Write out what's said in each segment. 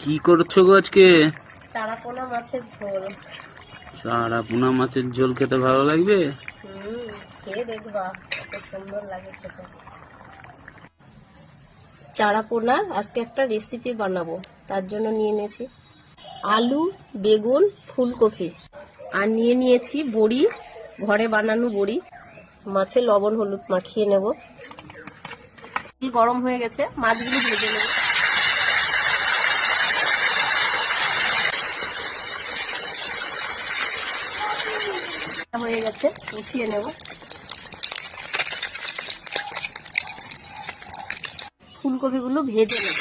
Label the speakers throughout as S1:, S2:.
S1: কি করছো গো আজকে?
S2: চারাপোনা মাছের ঝোল।
S1: চারাপোনা মাছের ঝোল খেতে ভালো লাগবে?
S2: খেয়ে দেখবা কত সুন্দর লাগে খেতে। চারাপোনার আজকে একটা রেসিপি বানাবো, তার জন্য নিয়ে নিয়েছি আলু, বেগুন, ফুলকপি, আর নিয়ে নিয়েছি বড়ি, ঘরে বানানো বড়ি। মাছে লবণ হলুদ মাখিয়ে নেব। গরম হয়ে গেছে, মাছগুলো ভেজে নেব। হয়ে গেছে, উঠিয়ে নেব। ফুলকপিগুলো ভেজে নেব।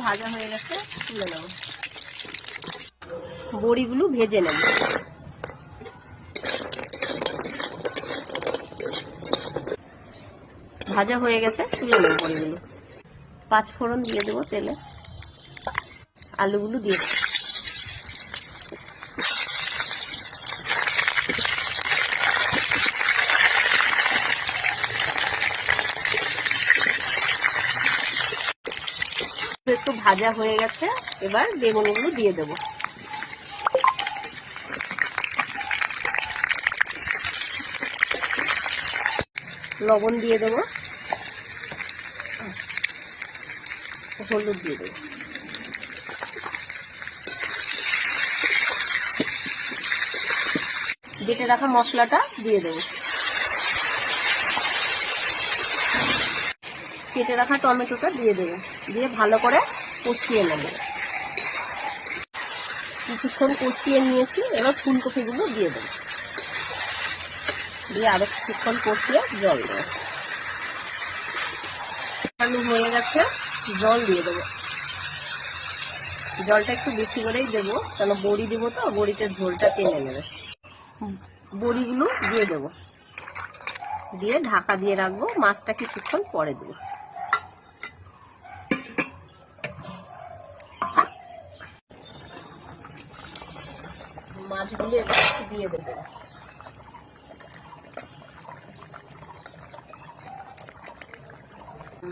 S2: ভাজা হয়ে গেছে, তুলে নেব। বড়িগুলো ভেজে নেব। ভাজা হয়ে গেছে, তুলে নেব বড়িগুলো। 5 ফোড়ন দিয়ে দেবো তেলে। আলুগুলো দিয়ে দেবো। একটু ভাজা হয়ে গেছে, এবার বেগুনগুলো দিয়ে দেবো। লবণ দিয়ে দেবো, হলুদ দিয়ে দেবো। বেটে রাখা মশলাটা দিয়ে দেবো। কেটে রাখা টমেটোটা দিয়ে দেবো, দিয়ে ভালো করে কষিয়ে নেব। কিছুক্ষণ কষিয়ে নিয়েছি, এবার ফুলকপিগুলো দিয়ে দেবো। দিয়ে আরো কিছুক্ষণ কষিয়ে জল দেবো। আলু হয়ে গেছে, জল দিয়ে দেবো। জলটা একটু বেশি করেই দেবো, কারণ বড়ি দেবো তো, বড়িতে ঝোলটা টেনে নেবে। বড়িগুলো দিয়ে দেবো, দিয়ে ঢাকা দিয়ে রাখবো। মাছটা কিছুক্ষণ পরে দেবো। মাছগুলো এবার দিয়ে দেবো।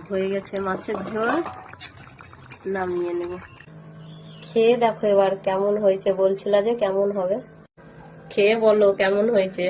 S2: হয়ে গেছে মাছের ঝোল, নামিয়ে নেব। খেয়ে দেখো এবার কেমন হয়েছে, বলছিলা যে কেমন হবে, খেয়ে বলো কেমন হয়েছে।